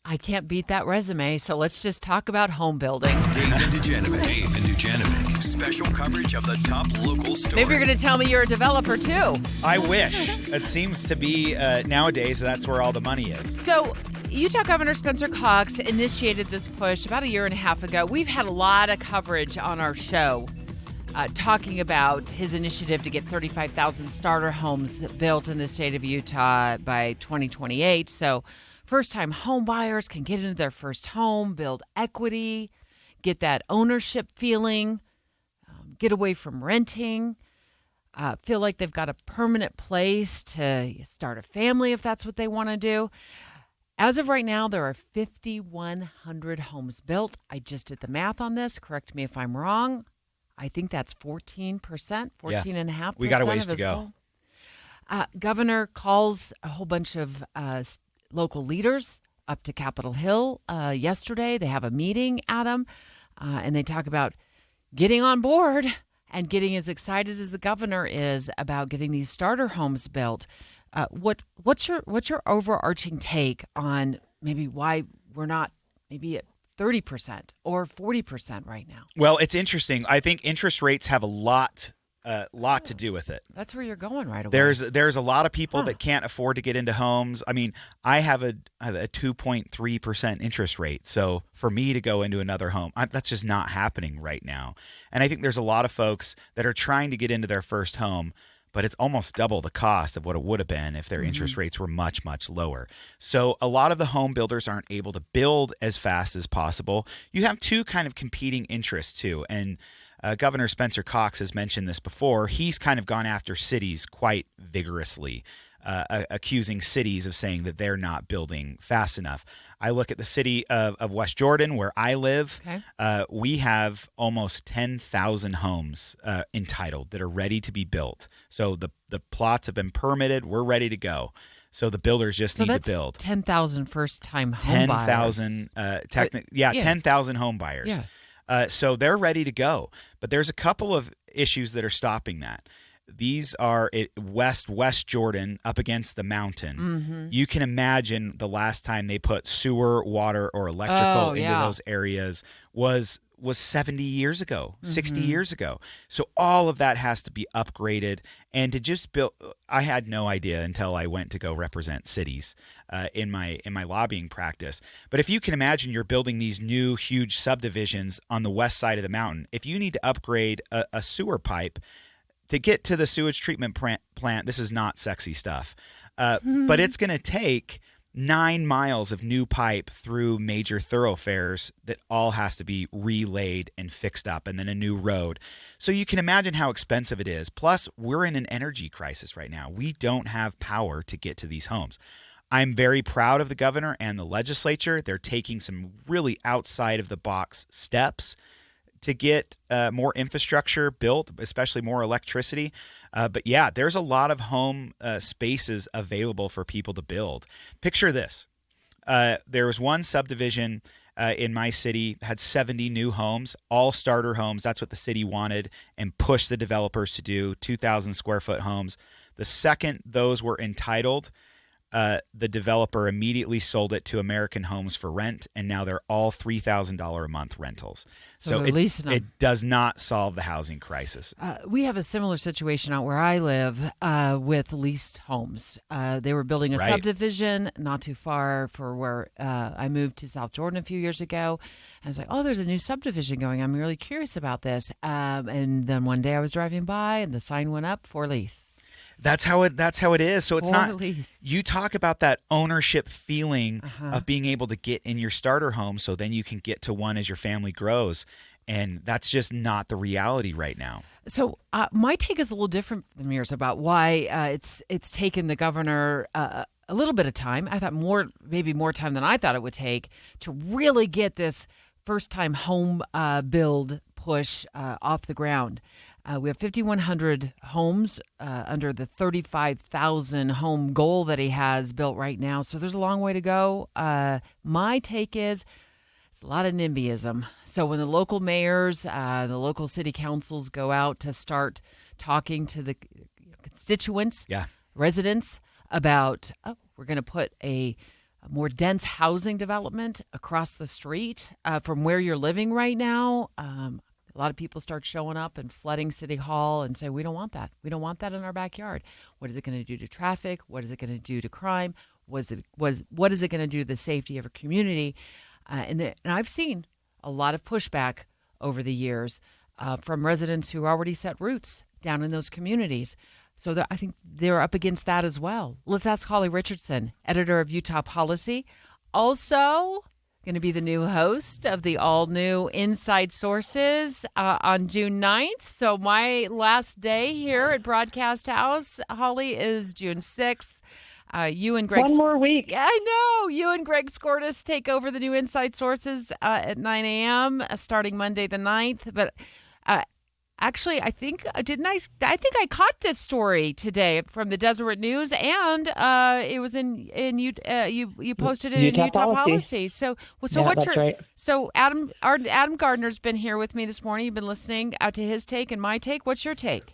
I can't beat that resume, so let's just talk about home building. Dave and Dujanovic. Special coverage of the top local stories. Maybe you're going to tell me you're a developer, too. I wish. It seems to be nowadays that's where all the money is. So Utah Governor Spencer Cox initiated this push about a year and a half ago. We've had a lot of coverage on our show talking about his initiative to get 35,000 starter homes built in the state of Utah by 2028. So first-time home buyers can get into their first home, build equity, get that ownership feeling, get away from renting, feel like they've got a permanent place to start a family if that's what they want to do. As of right now, there are 5,100 homes built. I just did the math on this. Correct me if I'm wrong. I think that's 14%, 14.5%. We got a ways to go. Governor calls a whole bunch of local leaders up to Capitol Hill yesterday. They have a meeting, Adam, and they talk about getting on board and getting as excited as the governor is about getting these starter homes built. What's your overarching take on maybe why we're not maybe at 30% or 40% right now? Well, it's interesting. I think interest rates have a lot to do with it. That's where you're going right away. There's a lot of people that can't afford to get into homes. I mean, I have a 2.3% interest rate. So for me to go into another home, that's just not happening right now. And I think there's a lot of folks that are trying to get into their first home, but it's almost double the cost of what it would have been if their interest rates were much, much lower. So a lot of the home builders aren't able to build as fast as possible. You have two kind of competing interests too. And Governor Spencer Cox has mentioned this before. He's kind of gone after cities quite vigorously, accusing cities of saying that they're not building fast enough. I look at the city of West Jordan, where I live. Okay. We have almost 10,000 homes entitled that are ready to be built. So the plots have been permitted. We're ready to go. So the builders just need to build. 10,000 first-time home buyers. 10,000, 10,000 home buyers. Yeah. So they're ready to go. But there's a couple of issues that are stopping that. These are West Jordan up against the mountain. Mm-hmm. You can imagine the last time they put sewer, water, or electrical into those areas was 70 years ago, 60 years ago. So all of that has to be upgraded. And to just build, I had no idea until I went to go represent cities in my lobbying practice. But if you can imagine, you're building these new huge subdivisions on the west side of the mountain. If you need to upgrade a sewer pipe to get to the sewage treatment plant, this is not sexy stuff. But it's going to take 9 miles of new pipe through major thoroughfares that all has to be relayed and fixed up, and then a new road. So you can imagine how expensive it is. Plus, we're in an energy crisis right now. We don't have power to get to these homes. I'm very proud of the governor and the legislature. They're taking some really outside of the box steps to get more infrastructure built, especially more electricity. But yeah, there's a lot of home spaces available for people to build. Picture this. There was one subdivision in my city, had 70 new homes, all starter homes. That's what the city wanted and pushed the developers to do, 2,000 square foot homes. The second those were entitled, the developer immediately sold it to American Homes for rent, and now they're all $3,000 a month rentals. So it does not solve the housing crisis. We have a similar situation out where I live with leased homes. They were building a subdivision not too far for where I moved to South Jordan a few years ago. And I was like, oh, there's a new subdivision going. I'm really curious about this. And then one day I was driving by and the sign went up for lease. That's how it is. So it's not. Lease. You talk about that ownership feeling of being able to get in your starter home, so then you can get to one as your family grows, and that's just not the reality right now. So my take is a little different than yours about why it's taken the governor a little bit of time. I thought maybe more time than I thought it would take to really get this first-time home build push off the ground. We have 5,100 homes under the 35,000 home goal that he has built right now. So there's a long way to go. My take is it's a lot of nimbyism. So when the local mayors, the local city councils go out to start talking to the constituents, residents about, we're going to put a more dense housing development across the street from where you're living right now. A lot of people start showing up and flooding City Hall and say, we don't want that. We don't want that in our backyard. What is it going to do to traffic? What is it going to do to crime? What is it going to do to the safety of a community? And I've seen a lot of pushback over the years from residents who already set roots down in those communities. So I think they're up against that as well. Let's ask Holly Richardson, editor of Utah Policy. Also going to be the new host of the all-new Inside Sources on June 9th. So my last day here at Broadcast House, Holly, is June 6th. You and Greg... One more week. Yeah, I know. You and Greg Skordas take over the new Inside Sources at 9 a.m. Starting Monday the 9th. But actually, I think I caught this story today from the Deseret News, and it was you posted it in Utah Policy. So yeah, what's your right. So Adam Gardner's been here with me this morning. You've been listening to his take and my take. What's your take?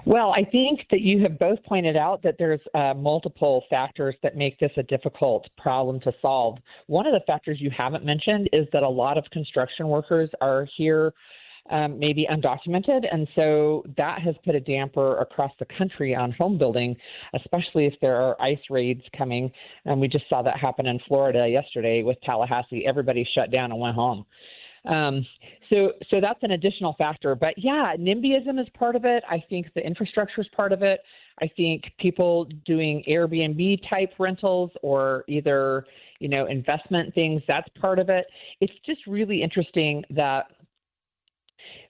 Well, I think that you have both pointed out that there's multiple factors that make this a difficult problem to solve. One of the factors you haven't mentioned is that a lot of construction workers are here maybe undocumented, and so that has put a damper across the country on home building, especially if there are ICE raids coming. And we just saw that happen in Florida yesterday with Tallahassee. Everybody shut down and went home. So that's an additional factor. But yeah, NIMBYism is part of it. I think the infrastructure is part of it. I think people doing Airbnb type rentals or either, investment things, that's part of it. It's just really interesting that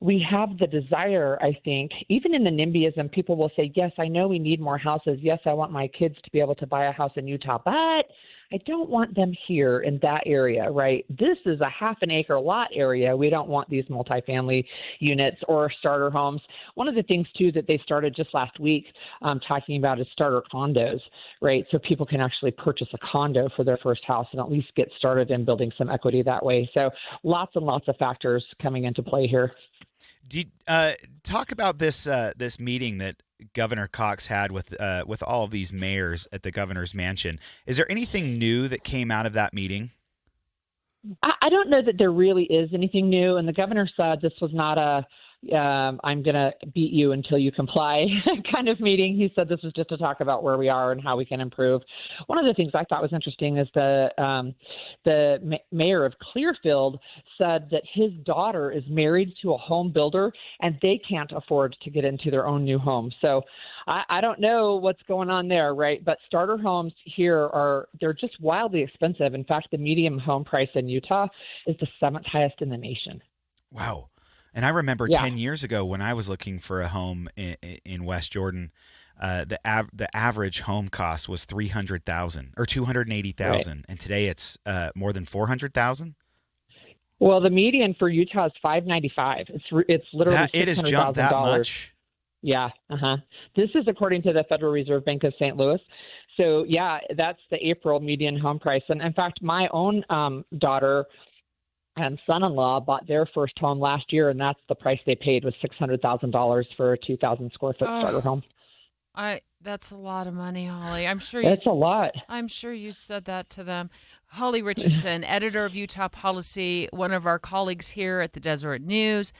we have the desire, I think, even in the NIMBYism, people will say, yes, I know we need more houses. Yes, I want my kids to be able to buy a house in Utah, but I don't want them here in that area, right? This is a half an acre lot area. We don't want these multifamily units or starter homes. One of the things, too, that they started just last week talking about is starter condos, right? So people can actually purchase a condo for their first house and at least get started in building some equity that way. So lots and lots of factors coming into play here. Talk about this meeting that Governor Cox had with all of these mayors at the governor's mansion. Is there anything new that came out of that meeting? I don't know that there really is anything new. And the governor said this was not a I'm going to beat you until you comply kind of meeting. He said this was just to talk about where we are and how we can improve. One of the things I thought was interesting is the mayor of Clearfield said that his daughter is married to a home builder and they can't afford to get into their own new home. So I don't know what's going on there, right? But starter homes here they're just wildly expensive. In fact, the median home price in Utah is the 7th highest in the nation. Wow. And I remember 10 years ago when I was looking for a home in West Jordan, the average home cost was $300,000 or $280,000, right. And today it's more than $400,000. Well, the median for Utah is $595. It's literally it has jumped that much. Yeah. This is according to the Federal Reserve Bank of St. Louis. So yeah, that's the April median home price. And in fact, my own daughter and son-in-law bought their first home last year, and that's the price they paid was $600,000 for a 2,000 square foot starter home. That's a lot of money, Holly. I'm sure that's a lot. I'm sure you said that to them. Holly Richardson, editor of Utah Policy, one of our colleagues here at the Deseret News.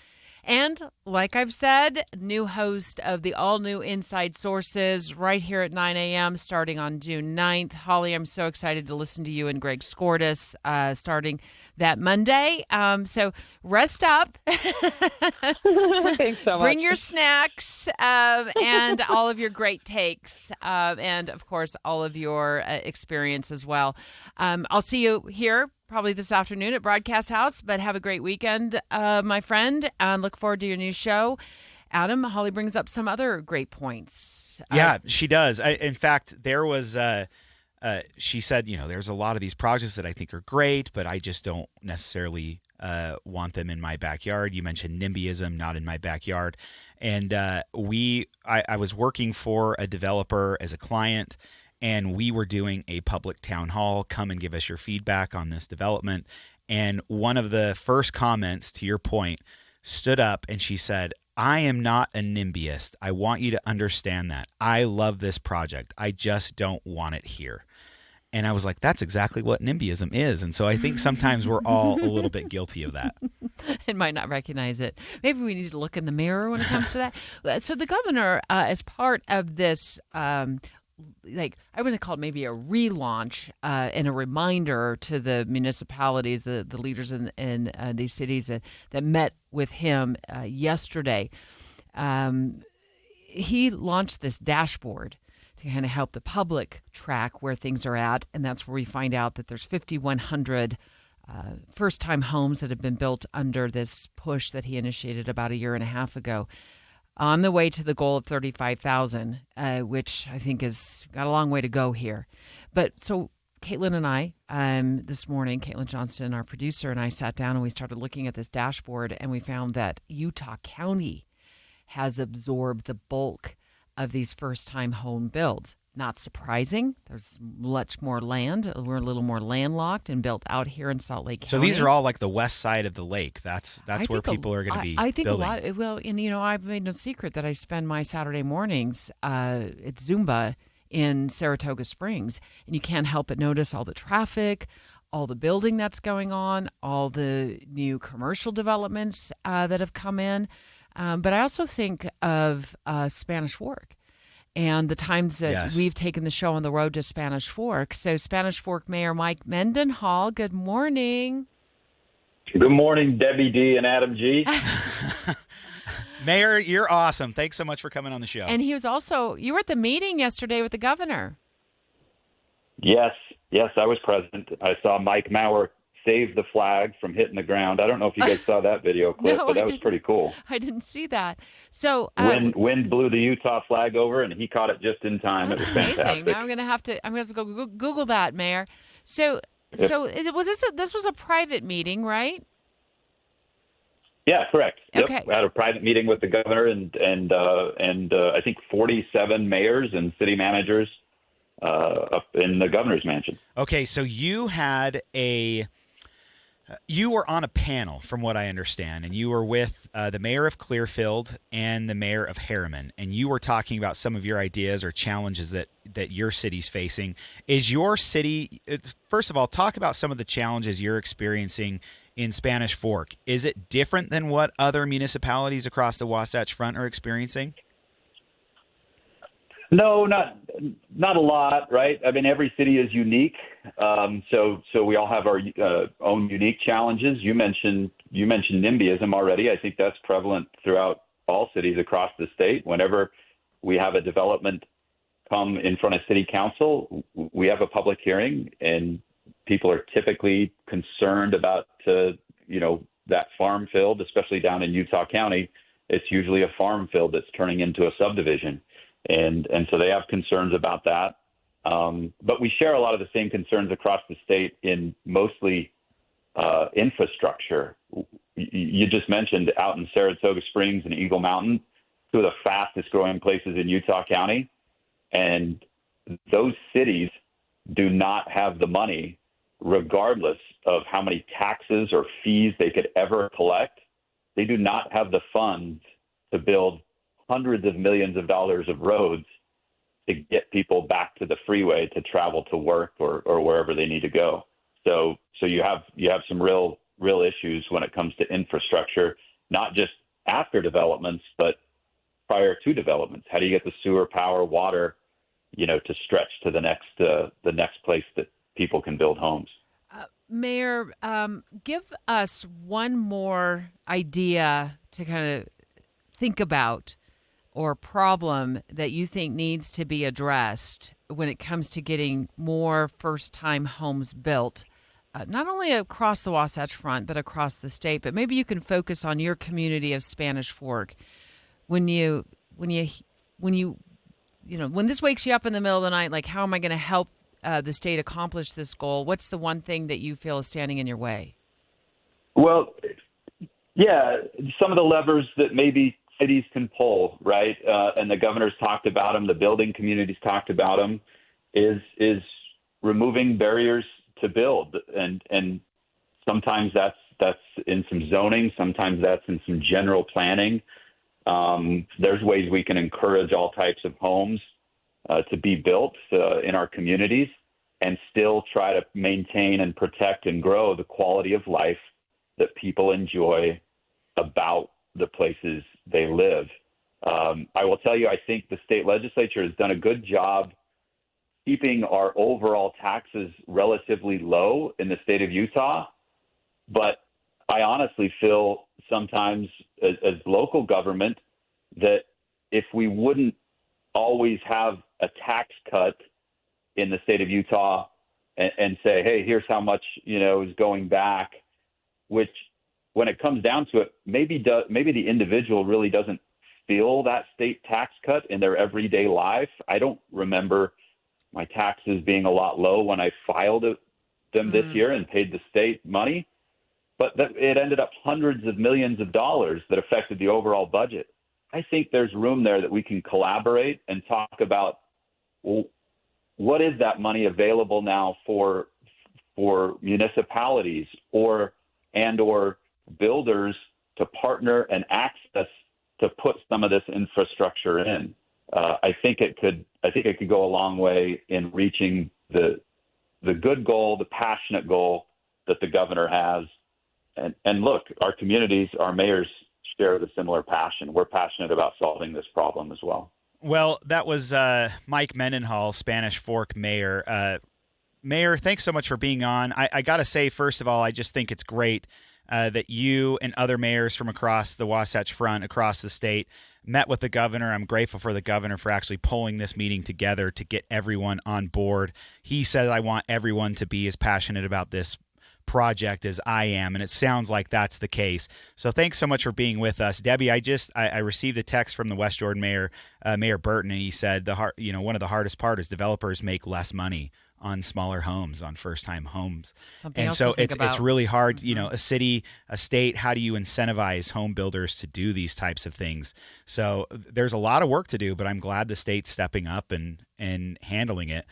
And like I've said, new host of the all-new Inside Sources right here at 9 a.m. starting on June 9th. Holly, I'm so excited to listen to you and Greg Skordas starting that Monday. So rest up. Thanks so much. Bring your snacks and all of your great takes and, of course, all of your experience as well. I'll see you here probably this afternoon at Broadcast House, but have a great weekend, my friend, and look forward to your new show. Adam, Holly brings up some other great points. Yeah, she does. In fact, there was, she said, there's a lot of these projects that I think are great, but I just don't necessarily want them in my backyard. You mentioned NIMBYism, not in my backyard. And I was working for a developer as a client, and we were doing a public town hall. Come and give us your feedback on this development. And one of the first comments, to your point, stood up and she said, I am not a NIMBYist. I want you to understand that. I love this project. I just don't want it here. And I was like, that's exactly what nimbyism is. And so I think sometimes we're all a little bit guilty of that. It might not recognize it. Maybe we need to look in the mirror when it comes to that. So the governor, as part of this, like I would call it maybe a relaunch and a reminder to the municipalities, the leaders in these cities that met with him yesterday. He launched this dashboard to kind of help the public track where things are at. And that's where we find out that there's 5,100 first-time homes that have been built under this push that he initiated about a year and a half ago, on the way to the goal of 35,000, which I think has got a long way to go here. But so Caitlin and I, this morning, Caitlin Johnston, our producer, and I sat down and we started looking at this dashboard, and we found that Utah County has absorbed the bulk of these first-time home builds. Not surprising. There's much more land. We're a little more landlocked and built out here in Salt Lake County. So these are all like the west side of the lake. That's where people are going to be I think building. A lot. Well, and I've made no secret that I spend my Saturday mornings at Zumba in Saratoga Springs, and you can't help but notice all the traffic, all the building that's going on, all the new commercial developments that have come in. But I also think of Spanish Fork and the times that we've taken the show on the road to Spanish Fork. So Spanish Fork Mayor Mike Mendenhall, good morning. Good morning, Debbie D. and Adam G. Mayor, you're awesome. Thanks so much for coming on the show. And he was also, you were at the meeting yesterday with the governor. Yes, I was present. I saw Mike Maurer save the flag from hitting the ground. I don't know if you guys saw that video clip, but that was pretty cool. I didn't see that. So wind blew the Utah flag over, and he caught it just in time. That's it was fantastic. amazing. Now I'm going to have to go Google that, Mayor. So this was a private meeting, right? Yeah, correct. Okay. Yep. We had a private meeting with the governor and I think 47 mayors and city managers up in the governor's mansion. Okay, so you were on a panel, from what I understand, and you were with the mayor of Clearfield and the mayor of Harriman, and you were talking about some of your ideas or challenges that your city's facing. Is your city, first of all, talk about some of the challenges you're experiencing in Spanish Fork. Is it different than what other municipalities across the Wasatch Front are experiencing? No, not a lot, right? I mean, every city is unique, so we all have our own unique challenges. You mentioned nimbyism already. I think that's prevalent throughout all cities across the state. Whenever we have a development come in front of city council, we have a public hearing, and people are typically concerned about that farm field, especially down in Utah County. It's usually a farm field that's turning into a subdivision. And so they have concerns about that. But we share a lot of the same concerns across the state in mostly infrastructure. You just mentioned out in Saratoga Springs and Eagle Mountain, two of the fastest growing places in Utah County. And those cities do not have the money, regardless of how many taxes or fees they could ever collect. They do not have the funds to build hundreds of millions of dollars of roads to get people back to the freeway to travel to work or wherever they need to go. So you have some real issues when it comes to infrastructure, not just after developments, but prior to developments. How do you get the sewer, power, water, to stretch to the next place that people can build homes? Mayor, give us one more idea to kind of think about, or problem that you think needs to be addressed when it comes to getting more first-time homes built, not only across the Wasatch Front, but across the state. But maybe you can focus on your community of Spanish Fork. When this wakes you up in the middle of the night, like, how am I going to help the state accomplish this goal? What's the one thing that you feel is standing in your way? Well, yeah, some of the levers that maybe cities can pull, right? And the governor's talked about them, the building communities talked about them, is removing barriers to build. And sometimes that's in some zoning, sometimes that's in some general planning. There's ways we can encourage all types of homes to be built in our communities. and still try to maintain and protect and grow the quality of life that people enjoy about the places they live. I will tell you, I think the state legislature has done a good job keeping our overall taxes relatively low in the state of Utah. But I honestly feel sometimes as local government that if we wouldn't always have a tax cut in the state of Utah and say, hey, here's how much, is going back, which when it comes down to it, maybe the individual really doesn't feel that state tax cut in their everyday life. I don't remember my taxes being a lot low when I filed them this year and paid the state money, but it ended up hundreds of millions of dollars that affected the overall budget. I think there's room there that we can collaborate and talk about, well, what is that money available now for municipalities or builders to partner and access to put some of this infrastructure in. I think it could go a long way in reaching the good goal, the passionate goal that the governor has. And look, our communities, our mayors share the similar passion. We're passionate about solving this problem as well. Well, that was Mike Mendenhall, Spanish Fork Mayor. Mayor, thanks so much for being on. I got to say, first of all, I just think it's great that you and other mayors from across the Wasatch Front, across the state, met with the governor. I'm grateful for the governor for actually pulling this meeting together to get everyone on board. He said, I want everyone to be as passionate about this project as I am, and it sounds like that's the case. So thanks so much for being with us. Debbie, I received a text from the West Jordan mayor, Mayor Burton, and he said one of the hardest part is developers make less money on smaller homes, on first-time homes. And so it's really hard, a city, a state, how do you incentivize home builders to do these types of things? So there's a lot of work to do, but I'm glad the state's stepping up and handling it.